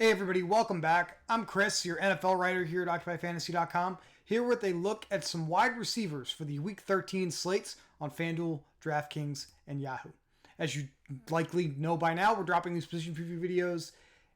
Hey everybody, welcome back. I'm Chris, your NFL writer here at OccupyFantasy.com, here with a look at some wide receivers for the Week 13 slates on FanDuel, DraftKings, and Yahoo. As you likely know by now, we're dropping these position preview videos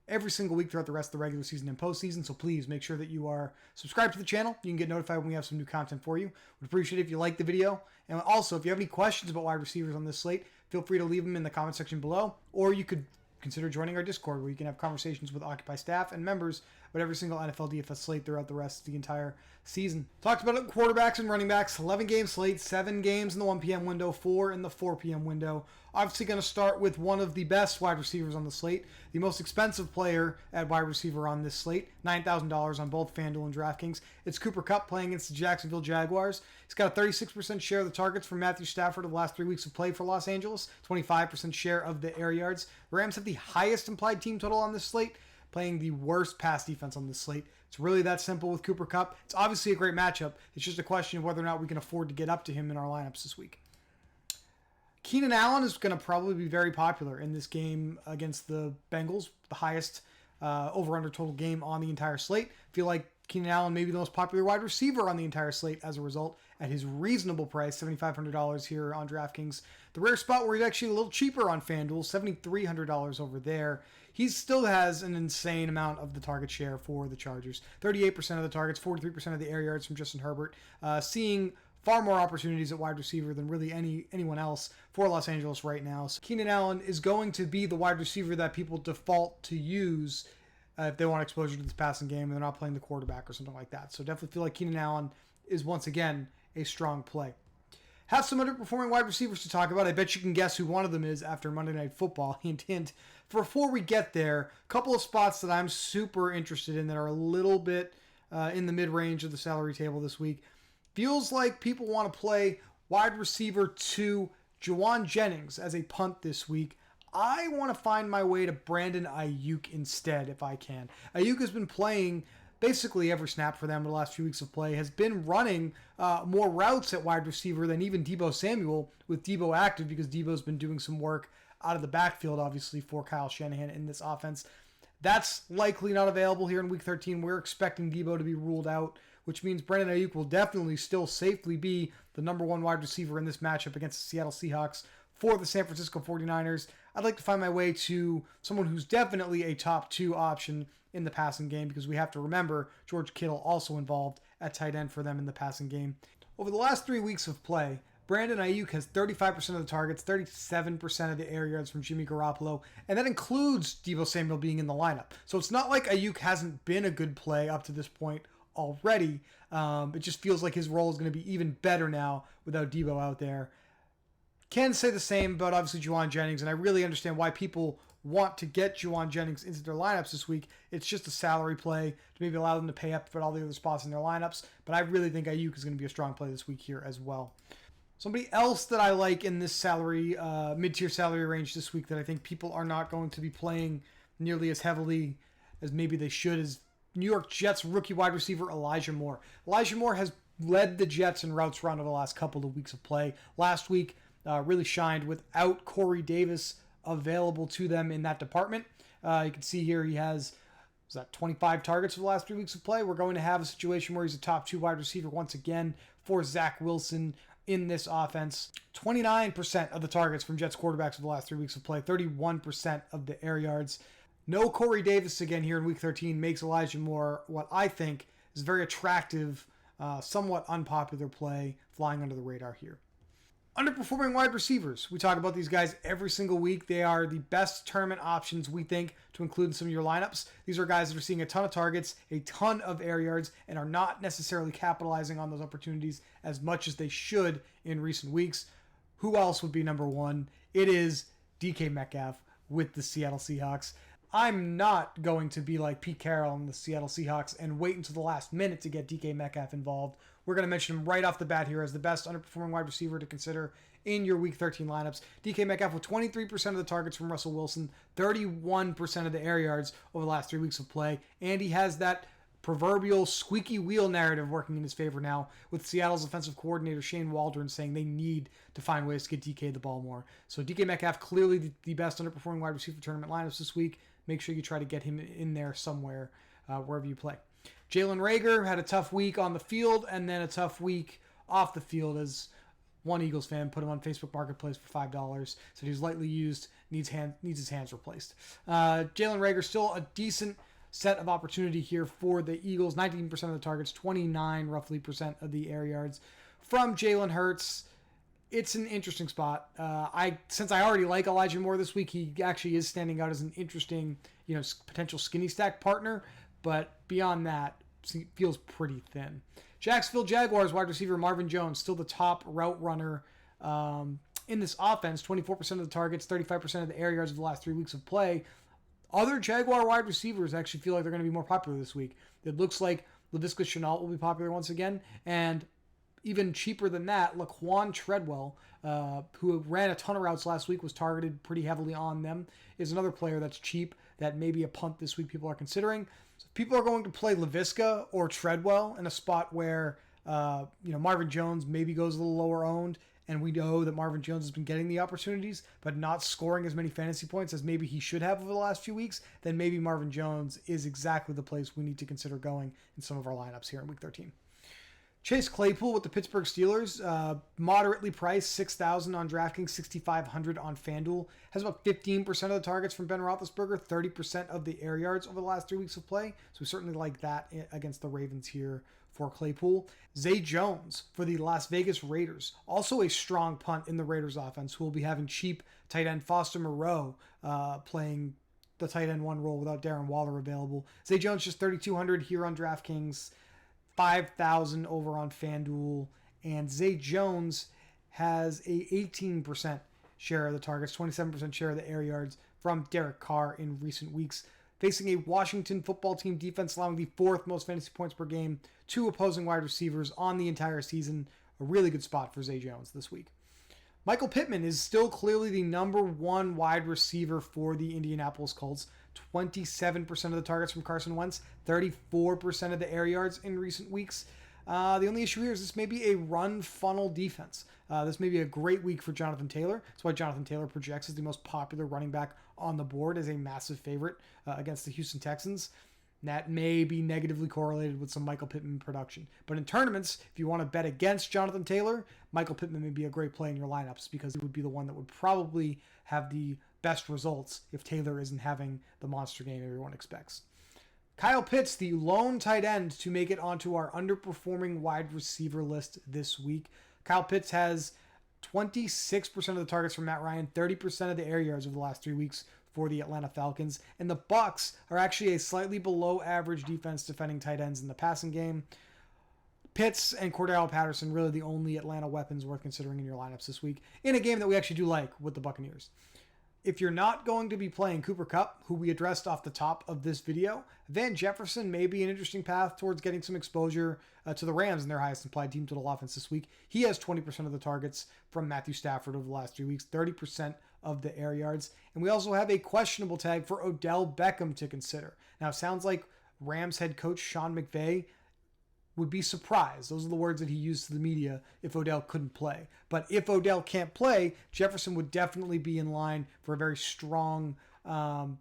every single week throughout the rest of the regular season and postseason, so please make sure that you are subscribed to the channel. You can get notified when we have some new content for you. We'd appreciate it if you like the video. And also, if you have any questions about wide receivers on this slate, feel free to leave them in the comment section below, or you could consider joining our Discord, where you can have conversations with Occupy staff and members about every single NFL DFS slate throughout the rest of the entire season. Talked about it, quarterbacks and running backs, 11-game slate, 7 games in the 1 p.m. window, 4 in the 4 p.m. window. Obviously going to start with one of the best wide receivers on the slate, the most expensive player at wide receiver on this slate, $9,000 on both FanDuel and DraftKings. It's Cooper Kupp playing against the Jacksonville Jaguars. He's got a 36% share of the targets from Matthew Stafford of the last 3 weeks of play for Los Angeles, 25% share of the air yards. The Rams have the highest implied team total on this slate, playing the worst pass defense on this slate. It's really that simple with Cooper Kupp. It's obviously a great matchup. It's just a question of whether or not we can afford to get up to him in our lineups this week. Keenan Allen is going to probably be very popular in this game against the Bengals, the highest over-under total game on the entire slate. I feel like Keenan Allen may be the most popular wide receiver on the entire slate as a result at his reasonable price, $7,500 here on DraftKings. The rare spot where he's actually a little cheaper on FanDuel, $7,300 over there. He still has an insane amount of the target share for the Chargers. 38% of the targets, 43% of the air yards from Justin Herbert. Seeing far more opportunities at wide receiver than really anyone else for Los Angeles right now. So Keenan Allen is going to be the wide receiver that people default to use if they want exposure to this passing game and they're not playing the quarterback or something like that. So definitely feel like Keenan Allen is once again a strong play. Have some underperforming wide receivers to talk about. I bet you can guess who one of them is after Monday Night Football. Hint, hint. Before we get there, a couple of spots that I'm super interested in that are a little bit in the mid-range of the salary table this week. Feels like people want to play wide receiver to Juwan Jennings as a punt this week. I want to find my way to Brandon Aiyuk instead if I can. Aiyuk has been playing basically every snap for them in the last few weeks of play, has been running more routes at wide receiver than even Deebo Samuel, with Deebo active because Deebo's been doing some work out of the backfield, obviously, for Kyle Shanahan in this offense. That's likely not available here in Week 13. We're expecting Deebo to be ruled out, which means Brandon Aiyuk will definitely still safely be the number one wide receiver in this matchup against the Seattle Seahawks for the San Francisco 49ers. I'd like to find my way to someone who's definitely a top 2 option in the passing game, because we have to remember George Kittle also involved at tight end for them in the passing game. Over the last 3 weeks of play, Brandon Aiyuk has 35% of the targets, 37% of the air yards from Jimmy Garoppolo, and that includes Deebo Samuel being in the lineup. So it's not like Aiyuk hasn't been a good play up to this point already. It just feels like his role is going to be even better now without Deebo out there. Can say the same about obviously Juwan Jennings, and I really understand why people want to get Juwan Jennings into their lineups this week. It's just a salary play to maybe allow them to pay up for all the other spots in their lineups, but I really think Aiyuk is going to be a strong play this week here as well. Somebody else that I like in this salary, mid-tier salary range this week that I think people are not going to be playing nearly as heavily as maybe they should is New York Jets rookie wide receiver Elijah Moore. Elijah Moore has led the Jets in routes run over the last couple of weeks of play. Last week, really shined without Corey Davis available to them in that department. You can see here he has 25 targets for the last 3 weeks of play. We're going to have a situation where he's a top 2 wide receiver once again for Zach Wilson in this offense. 29% of the targets from Jets quarterbacks for the last 3 weeks of play, 31% of the air yards. No Corey Davis again here in Week 13 makes Elijah Moore what I think is a very attractive, somewhat unpopular play flying under the radar here. Underperforming wide receivers. We talk about these guys every single week. They are the best tournament options, we think, to include in some of your lineups. These are guys that are seeing a ton of targets, a ton of air yards, and are not necessarily capitalizing on those opportunities as much as they should in recent weeks. Who else would be number one? It is DK Metcalf with the Seattle Seahawks. I'm not going to be like Pete Carroll and the Seattle Seahawks and wait until the last minute to get DK Metcalf involved. We're going to mention him right off the bat here as the best underperforming wide receiver to consider in your Week 13 lineups. DK Metcalf with 23% of the targets from Russell Wilson, 31% of the air yards over the last 3 weeks of play, and he has that proverbial squeaky wheel narrative working in his favor now, with Seattle's offensive coordinator Shane Waldron saying they need to find ways to get DK the ball more. So DK Metcalf clearly the best underperforming wide receiver tournament lineups this week. make sure you try to get him in there somewhere wherever you play. Jalen Reagor had a tough week on the field and then a tough week off the field as one Eagles fan put him on Facebook Marketplace for $5. Said he was lightly used, needs his hands replaced. Jalen Reagor still a decent set of opportunity here for the Eagles. 19% of the targets, 29 roughly percent of the air yards from Jalen Hurts. It's an interesting spot. Since I already like Elijah Moore this week, he actually is standing out as an interesting, potential skinny stack partner. But beyond that, feels pretty thin. Jacksonville Jaguars wide receiver Marvin Jones, still the top route runner in this offense. 24% of the targets, 35% of the air yards of the last 3 weeks of play. Other Jaguar wide receivers actually feel like they're going to be more popular this week. It looks like Laviska Shenault will be popular once again. And even cheaper than that, Laquan Treadwell, who ran a ton of routes last week, was targeted pretty heavily on them, is another player that's cheap that maybe a punt this week people are considering. So if people are going to play Laviska or Treadwell in a spot where Marvin Jones maybe goes a little lower owned, and we know that Marvin Jones has been getting the opportunities, but not scoring as many fantasy points as maybe he should have over the last few weeks, then maybe Marvin Jones is exactly the place we need to consider going in some of our lineups here in Week 13. Chase Claypool with the Pittsburgh Steelers, moderately priced, $6,000 on DraftKings, $6,500 on FanDuel. Has about 15% of the targets from Ben Roethlisberger, 30% of the air yards over the last 3 weeks of play. So we certainly like that against the Ravens here for Claypool. Zay Jones for the Las Vegas Raiders, also a strong punt in the Raiders offense, who will be having cheap tight end Foster Moreau playing the tight end one role without Darren Waller available. Zay Jones just $3,200 here on DraftKings, $5,000 over on FanDuel, and Zay Jones has a 18% share of the targets, 27% share of the air yards from Derek Carr in recent weeks, facing a Washington football team defense allowing the 4th most fantasy points per game to opposing wide receivers on the entire season. A really good spot for Zay Jones this week. Michael Pittman is still clearly the number one wide receiver for the Indianapolis Colts. 27% of the targets from Carson Wentz, 34% of the air yards in recent weeks. The only issue here is this may be a run funnel defense. This may be a great week for Jonathan Taylor. That's why Jonathan Taylor projects as the most popular running back on the board as a massive favorite against the Houston Texans. That may be negatively correlated with some Michael Pittman production. But in tournaments, if you want to bet against Jonathan Taylor, Michael Pittman may be a great play in your lineups because he would be the one that would probably have the best results if Taylor isn't having the monster game everyone expects. Kyle Pitts, the lone tight end to make it onto our underperforming wide receiver list this week. Kyle Pitts has 26% of the targets from Matt Ryan, 30% of the air yards over the last 3 weeks for the Atlanta Falcons. And the Bucs are actually a slightly below average defense defending tight ends in the passing game. Pitts and Cordell Patterson really the only Atlanta weapons worth considering in your lineups this week in a game that we actually do like with the Buccaneers. If you're not going to be playing Cooper Kupp, who we addressed off the top of this video, Van Jefferson may be an interesting path towards getting some exposure to the Rams in their highest implied team total offense this week. He has 20% of the targets from Matthew Stafford over the last 3 weeks, 30% of the air yards. And we also have a questionable tag for Odell Beckham to consider. Now, it sounds like Rams head coach Sean McVay would be surprised. Those are the words that he used to the media if Odell couldn't play. But if Odell can't play, Jefferson would definitely be in line for a very strong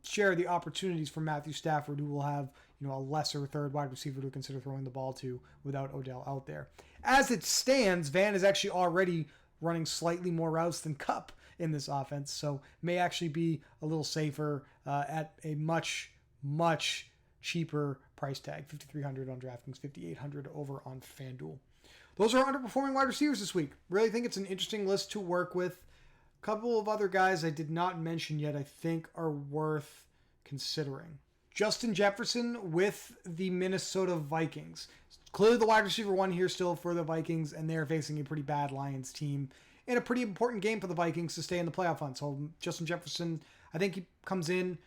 share of the opportunities for Matthew Stafford, who will have a lesser third wide receiver to consider throwing the ball to without Odell out there. As it stands, Van is actually already running slightly more routes than Kupp in this offense, so may actually be a little safer at a much, much cheaper price tag, $5,300 on DraftKings, $5,800 over on FanDuel. Those are underperforming wide receivers this week. Really think it's an interesting list to work with. A couple of other guys I did not mention yet I think are worth considering. Justin Jefferson with the Minnesota Vikings. Clearly the wide receiver one here still for the Vikings, and they're facing a pretty bad Lions team in a pretty important game for the Vikings to stay in the playoff hunt. So Justin Jefferson, I think he comes in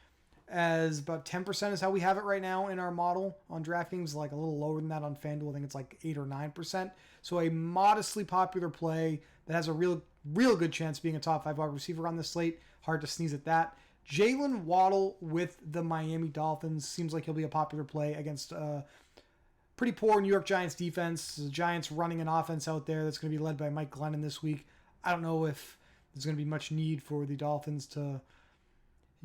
as about 10% is how we have it right now in our model on DraftKings, like a little lower than that on FanDuel. I think it's like 8 or 9%. So a modestly popular play that has a real good chance of being a top 5 wide receiver on this slate. Hard to sneeze at that. Jalen Waddle with the Miami Dolphins seems like he'll be a popular play against pretty poor New York Giants defense. The Giants running an offense out there that's going to be led by Mike Glennon this week. I don't know if there's going to be much need for the Dolphins to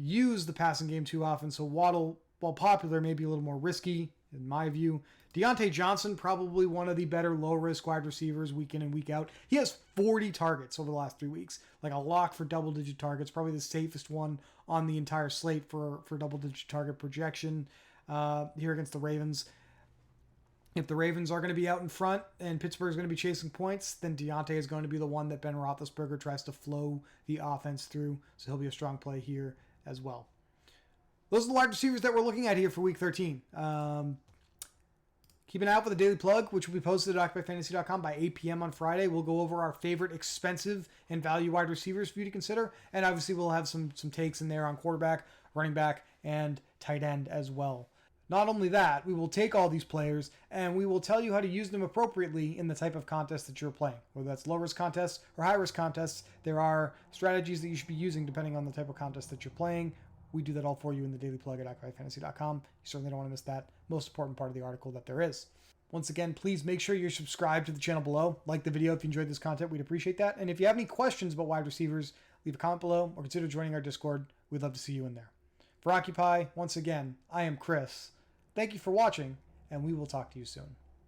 use the passing game too often. So Waddle, while popular, may be a little more risky in my view. Deontay Johnson, probably one of the better low-risk wide receivers week in and week out. He has 40 targets over the last 3 weeks. Like a lock for double-digit targets. Probably the safest one on the entire slate for double-digit target projection here against the Ravens. If the Ravens are going to be out in front and Pittsburgh is going to be chasing points, then Deontay is going to be the one that Ben Roethlisberger tries to flow the offense through. So he'll be a strong play here as well. Those are the wide receivers that we're looking at here for Week 13. Keep an eye out for the Daily Plug, which will be posted at DraftKingsFantasy.com by 8 p.m. on Friday. We'll go over our favorite expensive and value wide receivers for you to consider. And obviously we'll have some takes in there on quarterback, running back, and tight end as well. Not only that, we will take all these players and we will tell you how to use them appropriately in the type of contest that you're playing. Whether that's low-risk contests or high-risk contests, there are strategies that you should be using depending on the type of contest that you're playing. We do that all for you in the Daily Plug at DraftKingsFantasy.com. You certainly don't want to miss that most important part of the article that there is. Once again, please make sure you're subscribed to the channel below. Like the video if you enjoyed this content. We'd appreciate that. And if you have any questions about wide receivers, leave a comment below or consider joining our Discord. We'd love to see you in there. For Occupy, once again, I am Chris. Thank you for watching, and we will talk to you soon.